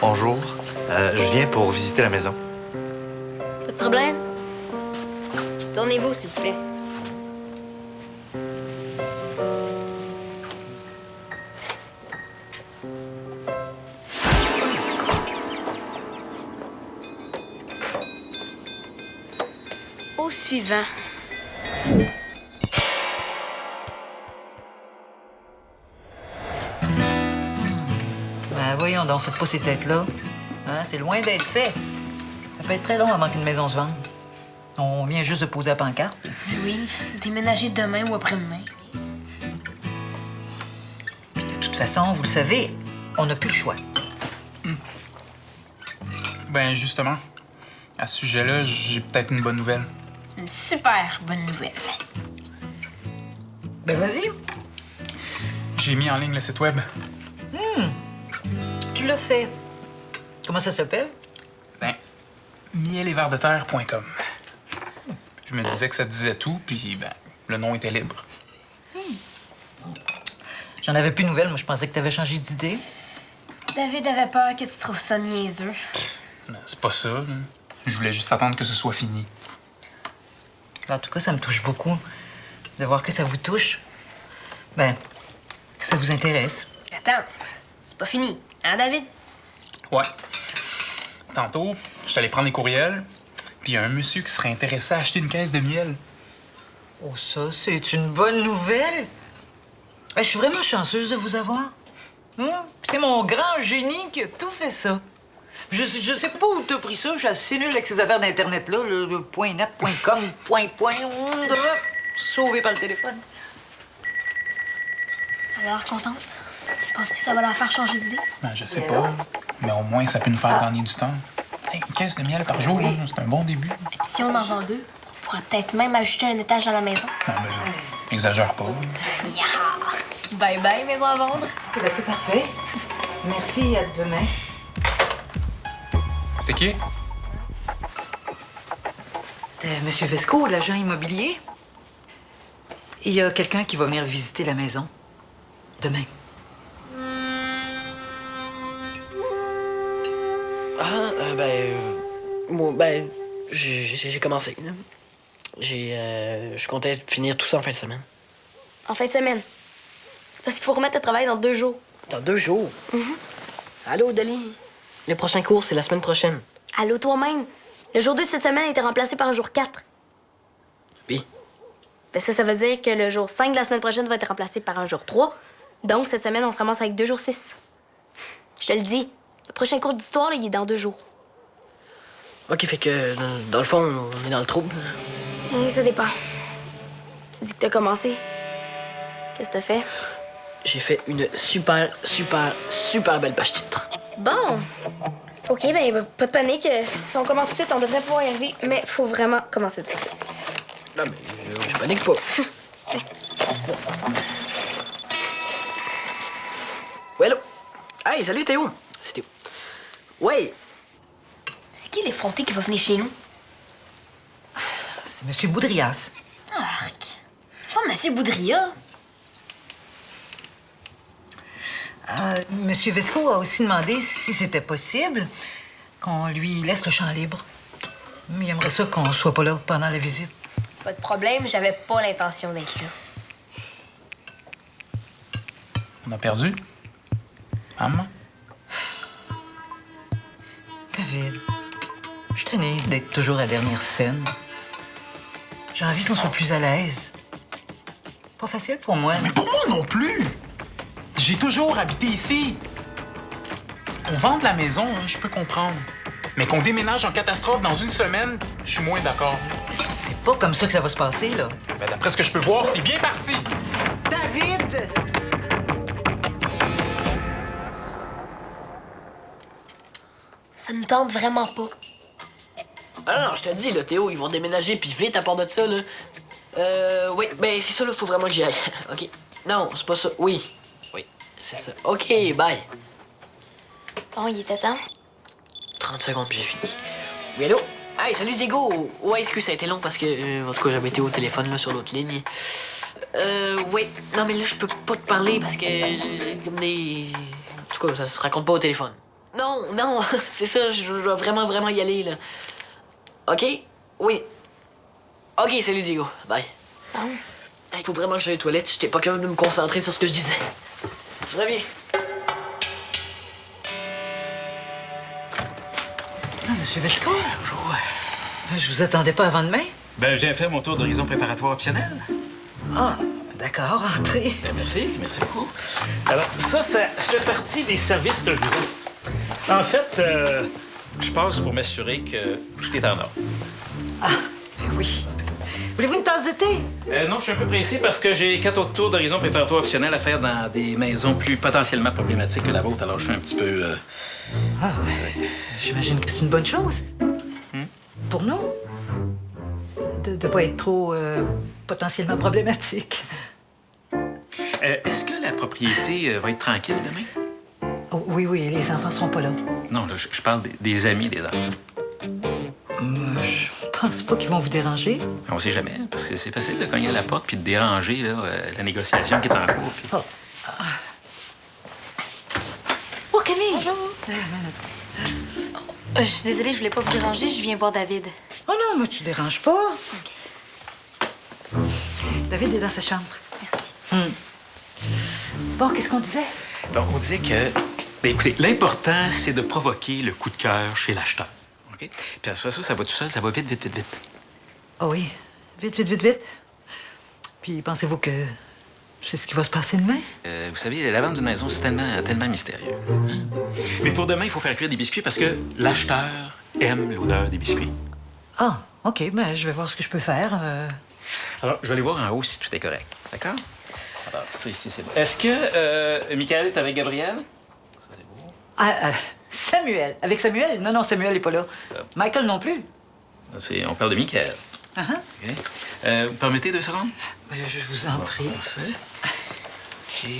Bonjour. Je viens pour visiter la maison. Pas de problème. Tournez-vous, s'il vous plaît. Au suivant. Ben voyons donc, faites pas ces têtes-là. Hein, c'est loin d'être fait. Ça peut être très long avant qu'une maison se vende. On vient juste de poser la pancarte. Oui, déménager demain ou après-demain. Puis de toute façon, vous le savez, on n'a plus le choix. Ben justement, à ce sujet-là, j'ai peut-être une bonne nouvelle. Une super bonne nouvelle. Ben vas-y. J'ai mis en ligne le site web. Tu l'as fait. Comment ça s'appelle? Ben, mieletverdeterre.com. Je me disais que ça disait tout, puis ben, le nom était libre. J'en avais plus de nouvelles. Moi, je pensais que t'avais changé d'idée. David avait peur que tu trouves ça niaiseux. Non, c'est pas ça. Là. Je voulais juste attendre que ce soit fini. En tout cas, ça me touche beaucoup de voir que ça vous touche. Ben, que ça vous intéresse. Attends, c'est pas fini, hein, David? Ouais. Tantôt, je suis allé prendre les courriels, puis il y a un monsieur qui serait intéressé à acheter une caisse de miel. Oh, ça, c'est une bonne nouvelle. Je suis vraiment chanceuse de vous avoir. C'est mon grand génie qui a tout fait ça. Je sais pas où t'as pris ça. Je suis assez nulle avec ces affaires d'Internet-là. Le .net, .com, sauvé par le téléphone. Elle a l'air contente. Penses-tu que ça va la faire changer d'idée? Ben, je sais pas, mais au moins ça peut nous faire gagner du temps. Hey, une caisse de miel par jour, là, c'est un bon début. Puis si on en vend deux, on pourrait peut-être même ajouter un étage dans la maison. Non, mais exagère pas. Yeah! Bye bye, maison à vendre. Ben, c'est parfait. Merci, à demain. C'est qui? C'était M. Vesco, l'agent immobilier. Il y a quelqu'un qui va venir visiter la maison. Demain. J'ai commencé. Là. Je comptais finir tout ça en fin de semaine. En fin de semaine. C'est parce qu'il faut remettre le travail dans 2 jours. Dans 2 jours? Allô, Dali? Le prochain cours, c'est la semaine prochaine. Allô, toi-même. Le jour 2 de cette semaine a été remplacé par un jour 4. Oui. Ben ça veut dire que le jour 5 de la semaine prochaine va être remplacé par un jour 3. Donc, cette semaine, on se ramasse avec 2 jours 6. Je te le dis, le prochain cours d'histoire, là, il est dans 2 jours. OK, fait que, dans le fond, on est dans le trouble. Oui, ça dépend. Tu dis que t'as commencé. Qu'est-ce que t'as fait? J'ai fait une super belle page titre. Bon. OK, ben, pas de panique. Si on commence tout de suite, on devrait pouvoir y arriver. Mais faut vraiment commencer tout de suite. Non, mais je panique pas. Ouais, allô? Hey, salut, Théo. C'est Théo. Ouais, C'est qui l'effronté qui va venir chez nous? C'est M. Boudrias. Arc. Pas Monsieur Boudria. M. Vesco a aussi demandé si c'était possible qu'on lui laisse le champ libre. Il aimerait ça qu'on soit pas là pendant la visite. Pas de problème, j'avais pas l'intention d'être là. On a perdu? Maman? David, je suis tannée d'être toujours la dernière scène. J'ai envie qu'on soit plus à l'aise. Pas facile pour moi. Mais pour moi non plus! J'ai toujours habité ici. Qu'on vende la maison, hein, je peux comprendre. Mais qu'on déménage en catastrophe dans une semaine, je suis moins d'accord. C'est pas comme ça que ça va se passer, là. Ben, d'après ce que je peux voir, c'est bien parti! David! Ça nous tente vraiment pas. Ah non, je te dis, là, Théo, ils vont déménager, puis vite à part de ça, là. Oui, ben c'est ça, là, faut vraiment que j'y aille. OK. Non, c'est pas ça. Oui. Oui, c'est ça. OK, bye. Bon, il était temps. 30 secondes, puis j'ai fini. Oui, allô? Hey, salut, Diego. Ouais, excuse, ça a été long parce que, en tout cas, j'avais été au téléphone, là, sur l'autre ligne. Oui. Non, mais là, je peux pas te parler parce que, comme des... En tout cas, ça se raconte pas au téléphone. Non, c'est ça, je dois vraiment y aller, là. OK? Oui. OK, salut, Diego. Bye. Bon. Il faut vraiment que j'aille aux toilettes. J'étais pas capable de me concentrer sur ce que je disais. Je reviens. Ah, Monsieur Vescourt, je vous attendais pas avant demain. Ben, je viens faire mon tour d'horizon préparatoire optionnel. Ah, d'accord, entrez. Ben, merci beaucoup. Alors, ça fait partie des services que je vous offre. En fait, je passe pour m'assurer que tout est en ordre. Ben oui. Voulez-vous une tasse de thé? Non, je suis un peu pressé parce que j'ai 4 autres tours d'horizon préparatoire optionnel à faire dans des maisons plus potentiellement problématiques que la vôtre, alors je suis un petit peu... Ah, ben, j'imagine que c'est une bonne chose. Pour nous. De ne pas être trop potentiellement problématique. Est-ce que la propriété va être tranquille demain? Oh, oui, les enfants seront pas là. Non, là, je parle des amis des enfants. Je pense pas qu'ils vont vous déranger. On sait jamais, parce que c'est facile de cogner à la porte puis de déranger là, la négociation qui est en cours. Puis... Oh, Camille! Je suis désolée, je voulais pas vous déranger, je viens voir David. Oh non, mais tu déranges pas. David est dans sa chambre. Merci. Bon, qu'est-ce qu'on disait? Bon, on disait que... Ben, écoutez, l'important, c'est de provoquer le coup de cœur chez l'acheteur. OK? Puis à ce moment-là, ça va tout seul, ça va vite. Oh oui, vite. Puis pensez-vous que c'est ce qui va se passer demain? Vous savez, la vente d'une maison, c'est tellement mystérieux. Hein? Mais pour demain, il faut faire cuire des biscuits parce que l'acheteur aime l'odeur des biscuits. Ah, OK, ben je vais voir ce que je peux faire. Alors, je vais aller voir en haut si tout est correct. D'accord? Alors, ça ici, c'est bon. Est-ce que Michael est avec Gabriel? Samuel. Avec Samuel? Non, Samuel n'est pas là. Michael non plus. On parle de Michael. Uh-huh. OK. Vous permettez 2 secondes? Je vous en prie. Parfait. OK.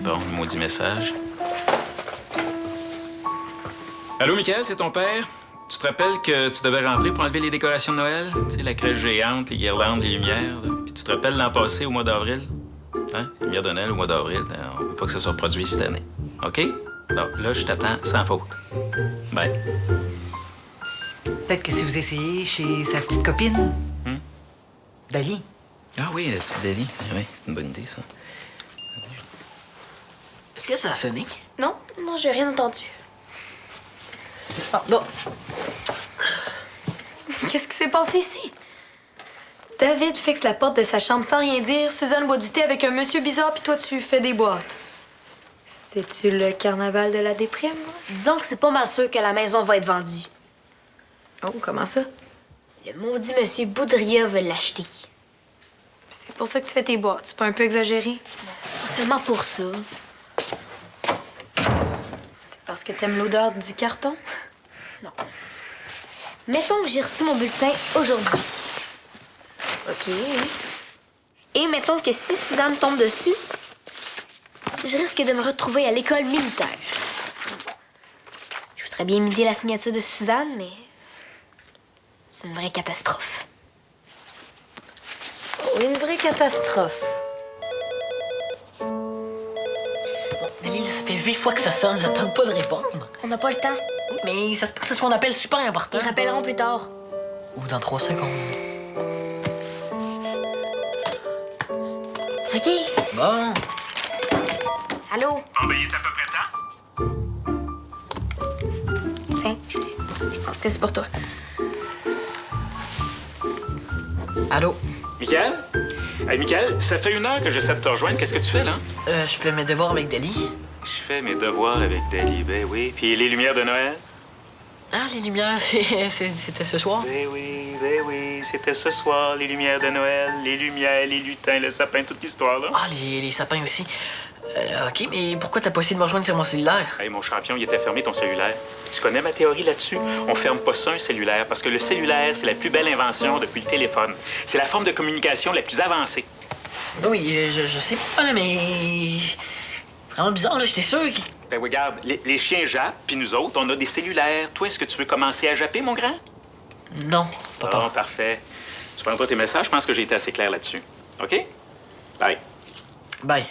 Bon, le maudit message. Allô, Michael, c'est ton père? Tu te rappelles que tu devais rentrer pour enlever les décorations de Noël? Tu sais, la crèche géante, les guirlandes, les lumières. Là. Puis tu te rappelles l'an passé, au mois d'avril? Hein? Les lumières de Noël au mois d'avril. On veut pas que ça se reproduise cette année. OK? Bon, là, je t'attends sans faute. Bye. Peut-être que si vous essayez chez sa petite copine, Dali. Ah oui, la petite Dali. Oui, c'est une bonne idée, ça. Est-ce que ça a sonné? Non, j'ai rien entendu. Bon. Qu'est-ce qui s'est passé ici? David fixe la porte de sa chambre sans rien dire. Suzanne boit du thé avec un monsieur bizarre, puis toi, tu fais des boîtes. C'est-tu le carnaval de la déprime? Disons que c'est pas mal sûr que la maison va être vendue. Oh, comment ça? Le maudit monsieur Boudria veut l'acheter. C'est pour ça que tu fais tes boîtes. C'est pas un peu exagéré? Pas seulement pour ça. C'est parce que t'aimes l'odeur du carton? Mettons que j'ai reçu mon bulletin aujourd'hui. OK. Et mettons que si Suzanne tombe dessus, je risque de me retrouver à l'école militaire. Je voudrais bien imiter la signature de Suzanne, mais c'est une vraie catastrophe. Oh, une vraie catastrophe. Nelly, là, ça fait 8 fois que ça sonne, ça tente pas de répondre. On n'a pas le temps. Oui, mais ça se peut que ce soit un appel super important. Ils rappelleront plus tard. Ou dans 3 secondes. OK. Bon. Allô? Ah, ben, il est à peu près temps. Tiens. C'est pour toi. Allô? Michael? Hey, Michael, ça fait 1 heure que j'essaie de te rejoindre. Qu'est-ce que tu fais, là? Je fais mes devoirs avec Dali. Je fais mes devoirs avec Dali, ben oui. Puis les lumières de Noël? Ah, les lumières, c'était ce soir? Ben oui, c'était ce soir, les lumières de Noël, les lumières, les lutins, le sapin, toute l'histoire, là. Ah, les sapins aussi. OK, mais pourquoi t'as pas essayé de me rejoindre sur mon cellulaire? Hey, mon champion, il était fermé, ton cellulaire. Puis tu connais ma théorie là-dessus? On ferme pas ça, un cellulaire, parce que le cellulaire, c'est la plus belle invention depuis le téléphone. C'est la forme de communication la plus avancée. Oui, je sais pas, là, mais... Vraiment bizarre, là, j'étais sûr que... Ben regarde, les chiens jappent, puis nous autres, on a des cellulaires. Toi, est-ce que tu veux commencer à japper, mon grand? Non, papa. Bon, parfait. Tu prends toi tes messages, je pense que j'ai été assez clair là-dessus. OK? Bye. Bye.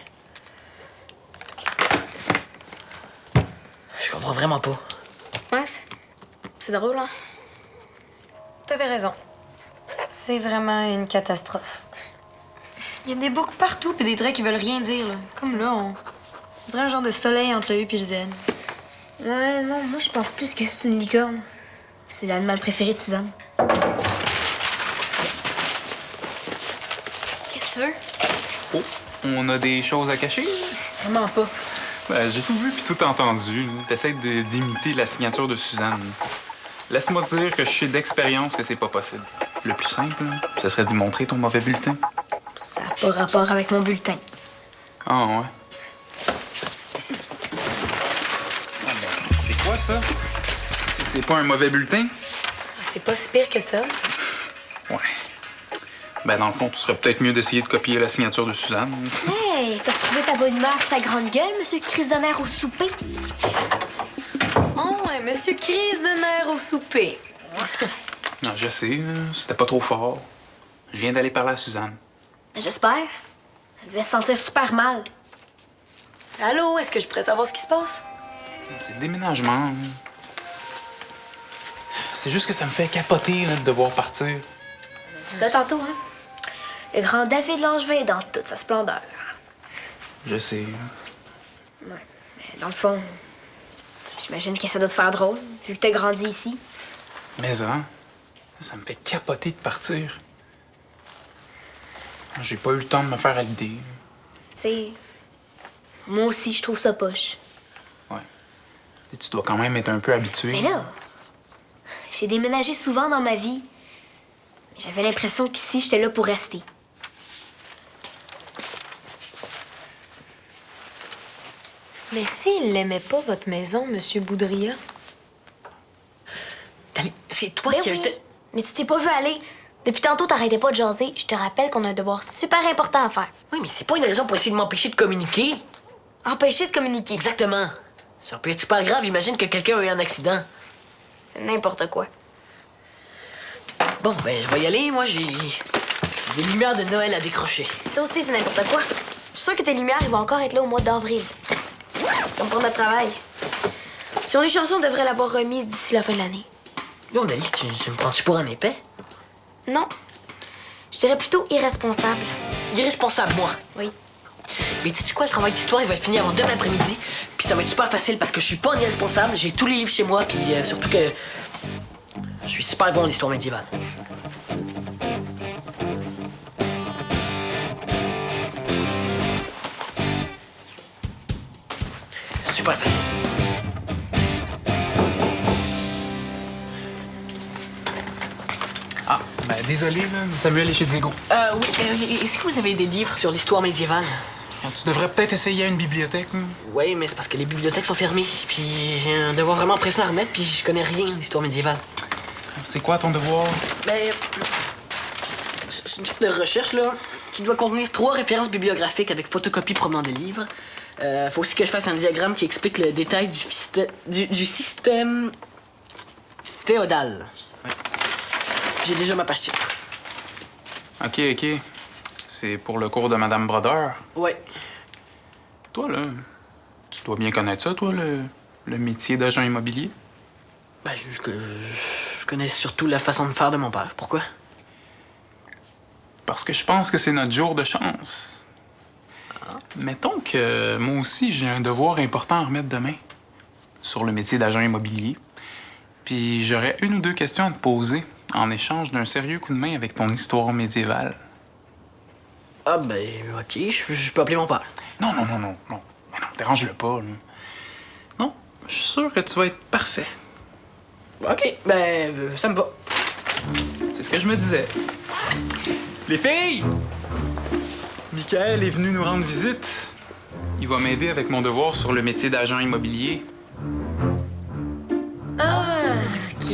Je comprends vraiment pas. Ouais, c'est drôle, hein? T'avais raison. C'est vraiment une catastrophe. Il y a des boucles partout puis des traits qui veulent rien dire, là. Comme là, on dirait un genre de soleil entre le U et le Z. Ouais, non, moi, je pense plus que c'est une licorne. C'est l'animal préféré de Suzanne. Qu'est-ce que tu veux? Oh, on a des choses à cacher? Vraiment pas. Ben, j'ai tout vu puis tout entendu. T'essaies d'imiter la signature de Suzanne. Laisse-moi te dire que je sais d'expérience que c'est pas possible. Le plus simple, ce serait d'y montrer ton mauvais bulletin. Ça n'a pas rapport avec mon bulletin. Ah ouais? Ah, ben, c'est quoi ça? Si c'est pas un mauvais bulletin? C'est pas si pire que ça. Ouais. Ben, dans le fond, tu serais peut-être mieux d'essayer de copier la signature de Suzanne. Hey, t'as retrouvé ta bonne humeur et ta grande gueule, monsieur Crisonnaire au souper? Oh, ouais, monsieur crise de nerfs au souper. Ah, je sais, là, c'était pas trop fort. Je viens d'aller parler à Suzanne. J'espère. Elle devait se sentir super mal. Allô, est-ce que je pourrais savoir ce qui se passe? C'est le déménagement. C'est juste que ça me fait capoter là, de devoir partir. Ça tantôt, hein? Le grand David Langevin est dans toute sa splendeur. Je sais. Ouais. Mais dans le fond, j'imagine que ça doit te faire drôle, vu que t'as grandi ici. Mais ça me fait capoter de partir. J'ai pas eu le temps de me faire à l'idée. Tu sais, moi aussi, je trouve ça poche. Ouais. Et tu dois quand même être un peu habitué. Mais là, j'ai déménagé souvent dans ma vie. J'avais l'impression qu'ici, j'étais là pour rester. Mais s'il l'aimait pas, votre maison, monsieur Boudria? Dali, c'est toi Ben qui as oui, été... mais tu t'es pas vu aller. Depuis tantôt, t'arrêtais pas de jaser. Je te rappelle qu'on a un devoir super important à faire. Oui, mais c'est pas une raison pour essayer de m'empêcher de communiquer. Empêcher de communiquer. Exactement. Ça peut être super grave, imagine que quelqu'un a eu un accident. N'importe quoi. Bon, ben, je vais y aller. Moi, j'ai des lumières de Noël à décrocher. Ça aussi, c'est n'importe quoi. Je suis sûre que tes lumières, ils vont encore être là au mois d'avril. C'est comme pour notre travail. Sur les chansons, on devrait l'avoir remis d'ici la fin de l'année. Non, Dali, tu me prends-tu pour un épais? Non. Je dirais plutôt irresponsable. Irresponsable, moi. Oui. Mais sais-tu quoi, le travail d'histoire, il va être fini avant demain après-midi. Puis ça va être super facile parce que je suis pas un irresponsable. J'ai tous les livres chez moi, puis surtout que je suis super bon en histoire médiévale. Super facile. Ah, ben désolé, là. Samuel est chez Diego. Oui, est-ce que vous avez des livres sur l'histoire médiévale? Tu devrais peut-être essayer à une bibliothèque. Là. Oui, mais c'est parce que les bibliothèques sont fermées. Puis j'ai un devoir vraiment pressant à remettre, puis je connais rien d'histoire médiévale. C'est quoi ton devoir? Ben, c'est une sorte de recherche, là, qui doit contenir 3 références bibliographiques avec photocopie provenant des livres. Faut aussi que je fasse un diagramme qui explique le détail du système féodal. Ouais. J'ai déjà ma page titre. OK. C'est pour le cours de Madame Brodeur. Ouais. Toi, là, tu dois bien connaître ça, toi, le métier d'agent immobilier? Ben, je connais surtout la façon de faire de mon père. Pourquoi? Parce que je pense que c'est notre jour de chance. Mettons que moi aussi, j'ai un devoir important à remettre demain sur le métier d'agent immobilier. Puis j'aurais 1 ou 2 questions à te poser en échange d'un sérieux coup de main avec ton histoire médiévale. Ah, ben, OK, je peux appeler mon père. Non. Mais non, dérange-le pas, là. Non, je suis sûr que tu vas être parfait. OK, ben, ça me va. C'est ce que je me disais. Les filles! Michael est venu nous rendre visite. Il va m'aider avec mon devoir sur le métier d'agent immobilier. Ah, OK.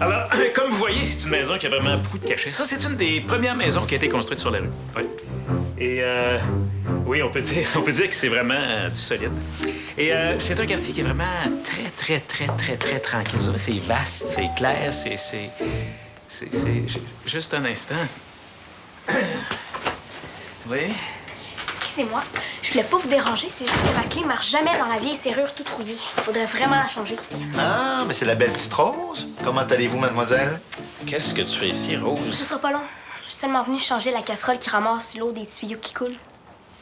Alors, comme vous voyez, c'est une maison qui a vraiment beaucoup de cachets. Ça, c'est une des premières maisons qui a été construite sur la rue. Ouais. Et oui, on peut dire que c'est vraiment du solide. Et c'est un quartier qui est vraiment très tranquille. Vous savez, c'est vaste, c'est clair, c'est juste un instant. Oui? Excusez-moi, je voulais pas vous déranger, c'est juste que ma clé marche jamais dans la vieille serrure toute rouillée. Faudrait vraiment la changer. Ah, mais c'est la belle petite Rose. Comment allez-vous, mademoiselle? Qu'est-ce que tu fais ici, Rose? Ce sera pas long. Je suis seulement venue changer la casserole qui ramasse l'eau des tuyaux qui coulent.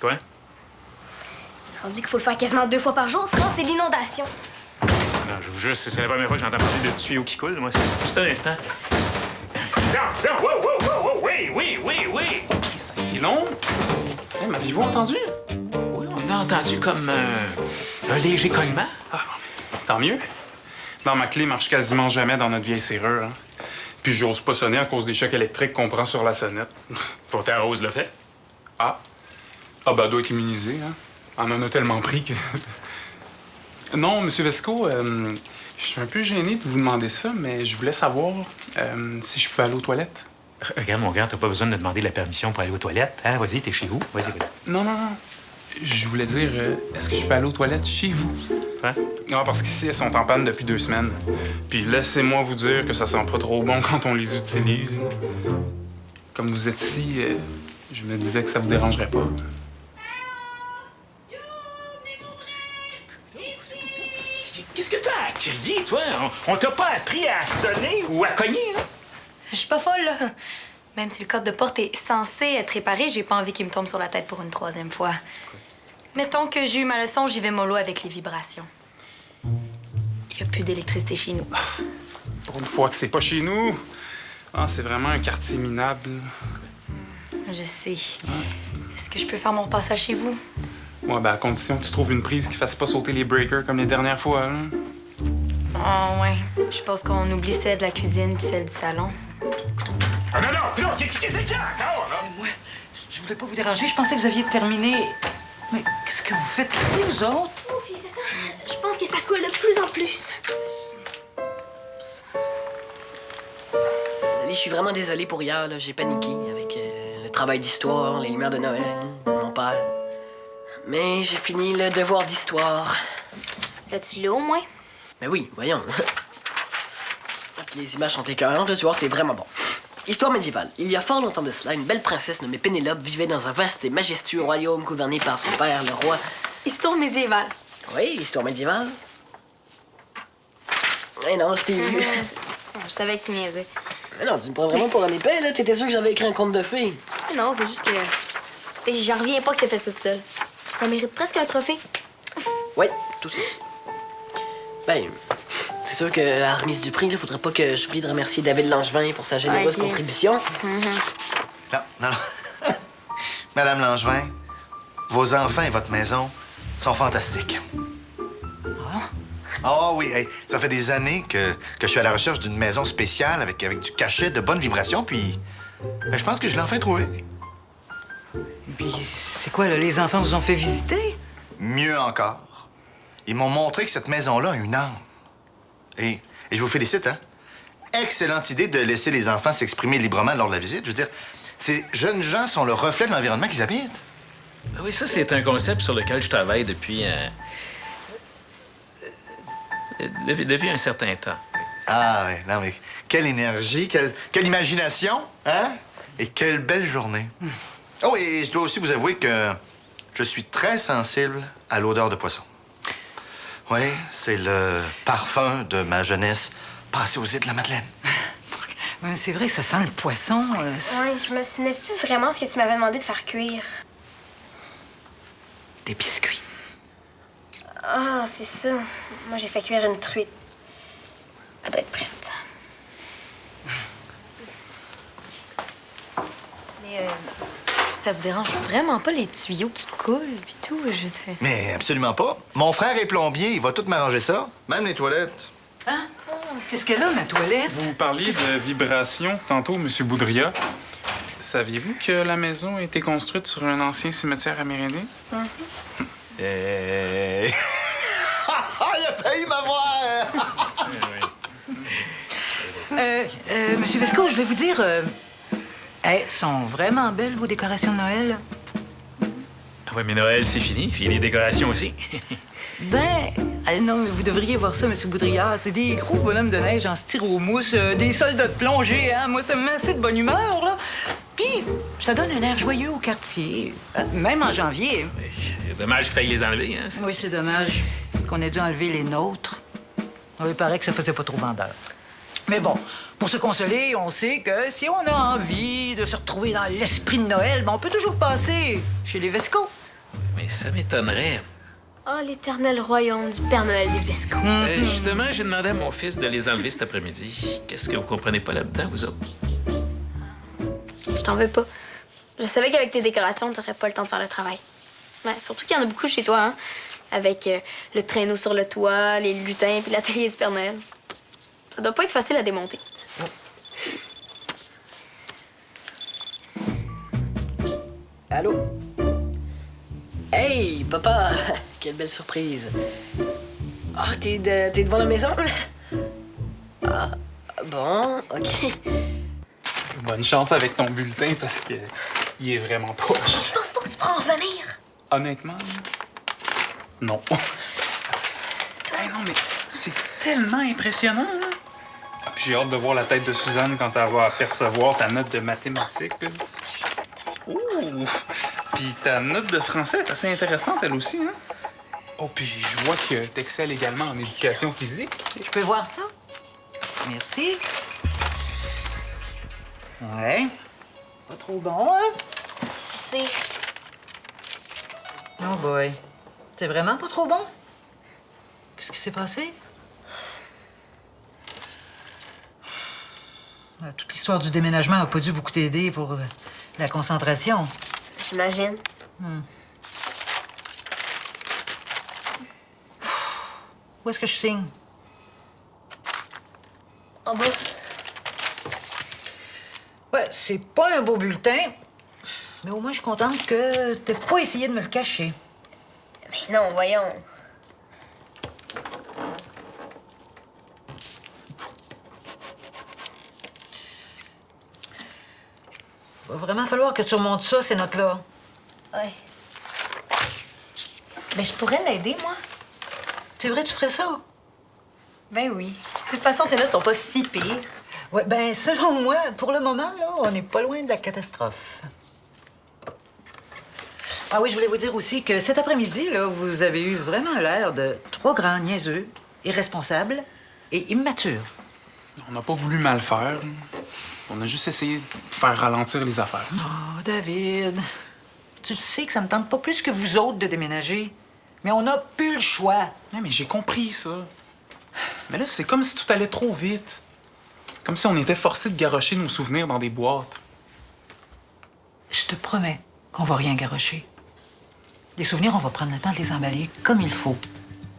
Quoi? C'est rendu qu'il faut le faire quasiment 2 fois par jour, sinon c'est l'inondation. Non, je vous jure, c'est la première fois que j'entends parler de tuyaux qui coulent. Moi, c'est juste un instant. Non, non, wow, oui. Ça a été long. Hey, m'aviez-vous entendu? Oui, on a entendu comme un léger cognement. Ah, tant mieux. Non, ma clé marche quasiment jamais dans notre vieille serrure. Hein. Puis j'ose pas sonner à cause des chocs électriques qu'on prend sur la sonnette. Pourtant, Rose le fait. Ah, ben, elle doit être immunisée, hein. On en a tellement pris que... Non, Monsieur Vesco, je suis un peu gêné de vous demander ça, mais je voulais savoir si je peux aller aux toilettes. Regarde, mon gars, t'as pas besoin de demander la permission pour aller aux toilettes. Hein? Vas-y, t'es chez vous. Vas-y. Non. Je voulais dire, est-ce que je peux aller aux toilettes chez vous? Hein? Non, parce qu'ici, elles sont en panne depuis 2 semaines. Puis laissez-moi vous dire que ça sent pas trop bon quand on les utilise. Comme vous êtes ici, je me disais que ça vous dérangerait pas. Qu'est-ce que t'as à crier, toi? On t'a pas appris à sonner ou à cogner, là? Je suis pas folle, là. Même si le code de porte est censé être réparé, j'ai pas envie qu'il me tombe sur la tête pour une 3e fois. Mettons que j'ai eu ma leçon, j'y vais mollo avec les vibrations. Il y a plus d'électricité chez nous. Pour une fois que c'est pas chez nous. Ah, c'est vraiment un quartier minable. Je sais. Est-ce que je peux faire mon passage chez vous? Ouais, ben à condition que tu trouves une prise qui fasse pas sauter les breakers comme les dernières fois, là. Oh, ouais. Je pense qu'on oublie celle de la cuisine puis celle du salon. Ah non, qu'est-ce qu'il y a encore, là? C'est moi. Je voulais pas vous déranger, je pensais que vous aviez terminé. Mais qu'est-ce que vous faites ici, vous autres? Je pense que ça coule de plus en plus. Ali, je suis vraiment désolé pour hier, là. J'ai paniqué avec le travail d'histoire, les lumières de Noël, mon père. Mais j'ai fini le devoir d'histoire. As-tu l'eau au moins? Mais oui, voyons. Puis les images sont écœurantes, là, tu vois, c'est vraiment bon. Histoire médiévale. Il y a fort longtemps de cela, une belle princesse nommée Pénélope vivait dans un vaste et majestueux royaume gouverné par son père, le roi. Histoire médiévale. Oui, histoire médiévale. Eh non, je t'ai vu. Je savais que tu niaisais. Mais non, tu me prends vraiment pour un épais, là. T'étais sûr que j'avais écrit un conte de fées. Non, c'est juste que... J'en reviens pas que t'aies fait ça tout seul. Ça mérite presque un trophée. Oui, tout ça. Ben, c'est sûr qu'à remise du prix, il faudrait pas que j'oublie de remercier David Langevin pour sa généreuse Ok. contribution. Non. Madame Langevin, vos enfants et votre maison sont fantastiques. Ah oui, hey, ça fait des années que je suis à la recherche d'une maison spéciale avec du cachet, de bonnes vibrations, puis je pense que je l'ai enfin trouvé. Puis, c'est quoi, là, les enfants vous ont fait visiter? Mieux encore, ils m'ont montré que cette maison-là a une âme. Et je vous félicite, hein? Excellente idée de laisser les enfants s'exprimer librement lors de la visite. Je veux dire, ces jeunes gens sont le reflet de l'environnement qu'ils habitent. Oui, ça, c'est un concept sur lequel je travaille depuis un certain temps. Ah oui, non mais quelle énergie, quelle imagination, hein? Et quelle belle journée. Oh, et je dois aussi vous avouer que je suis très sensible à l'odeur de poisson. Oui, c'est le parfum de ma jeunesse passée aux îles de la Madeleine. Ouais, c'est vrai que ça sent le poisson. Ouais, je me souvenais plus vraiment ce que tu m'avais demandé de faire cuire. Des biscuits. Ah, c'est ça. Moi, j'ai fait cuire une truite. Elle doit être prête. Mais ça vous dérange vraiment pas les tuyaux qui coulent puis tout, Mais absolument pas. Mon frère est plombier, il va tout m'arranger ça, même les toilettes. Hein? Qu'est-ce qu'elle a, ma toilette? Vous parliez de vibrations tantôt, M. Boudria. Saviez-vous que la maison a été construite sur un ancien cimetière amérindien? Il a failli m'avoir! Monsieur Vesco, je vais vous dire... elles sont vraiment belles, vos décorations de Noël. Ah ouais, mais Noël, c'est fini. Puis les décorations aussi. Non, mais vous devriez voir ça, Monsieur Boudria. C'est des gros bonhommes de neige en styromousse, des soldats de plongée, hein. Moi, ça me met assez de bonne humeur, là. Puis, puis, ça donne un air joyeux au quartier, même en janvier. Dommage qu'il faille les enlever, hein? Oui, c'est dommage qu'on ait dû enlever les nôtres. Il paraît que ça faisait pas trop vendeur. Mais bon, pour se consoler, on sait que si on a envie de se retrouver dans l'esprit de Noël, ben on peut toujours passer chez les Vesco. Mais ça m'étonnerait. Oh, l'éternel royaume du Père Noël des Vesco. Justement, j'ai demandé à mon fils de les enlever cet après-midi. Qu'est-ce que vous comprenez pas là-dedans, vous autres? Je t'en veux pas. Je savais qu'avec tes décorations, t'aurais pas le temps de faire le travail. Ouais, surtout qu'il y en a beaucoup chez toi, hein? Avec le traîneau sur le toit, les lutins puis l'atelier du Père Noël. Ça doit pas être facile à démonter. Allô? Hey, papa! Quelle belle surprise! Ah, t'es devant la maison? Ah, bon, OK. Bonne chance avec ton bulletin parce que il est vraiment poche. Je pense pas que tu pourras en revenir. Honnêtement, non. Hey, non, mais c'est tellement impressionnant, là. Ah, puis j'ai hâte de voir la tête de Suzanne quand elle va apercevoir ta note de mathématiques. Là. Ouh! Puis ta note de français est assez intéressante, elle aussi, hein? Oh, puis je vois que t'excelles également en éducation physique. Je peux voir ça? Merci. Ouais. Pas trop bon, hein? Tu sais, Oh boy. C'est vraiment pas trop bon? Qu'est-ce qui s'est passé? Toute l'histoire du déménagement a pas dû beaucoup t'aider pour la concentration. j'imagine. Où est-ce que je signe? En bas. Ouais, c'est pas un beau bulletin, mais au moins je suis contente que t'aies pas essayé de me le cacher. Mais non, voyons. Va vraiment falloir que tu remontes ça, ces notes-là. Ouais. Ben, je pourrais l'aider, moi. C'est vrai, tu ferais ça? Ben oui. De toute façon, ces notes sont pas si pires. Ouais, ben, selon moi, pour le moment, là, on n'est pas loin de la catastrophe. Ah oui, je voulais vous dire aussi que cet après-midi, là, vous avez eu vraiment l'air de 3 grands niaiseux, irresponsables et immatures. On n'a pas voulu mal faire. On a juste essayé de faire ralentir les affaires. Oh, David, tu sais que ça me tente pas plus que vous autres de déménager. Mais on n'a plus le choix. Ouais, mais j'ai compris ça. Mais là, c'est comme si tout allait trop vite. Comme si on était forcé de garrocher nos souvenirs dans des boîtes. Je te promets qu'on va rien garrocher. Les souvenirs, on va prendre le temps de les emballer comme il faut.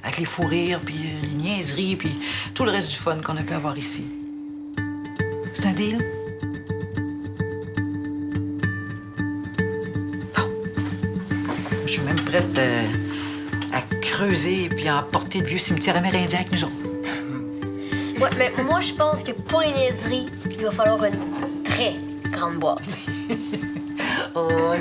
Avec les fous rires, puis les niaiseries, puis tout le reste du fun qu'on a pu avoir ici. C'est un deal? Bon. Je suis même prête à creuser puis à emporter le vieux cimetière amérindien avec nous autres. Ouais, mais moi, je pense que pour les niaiseries, il va falloir une très grande boîte. Oh,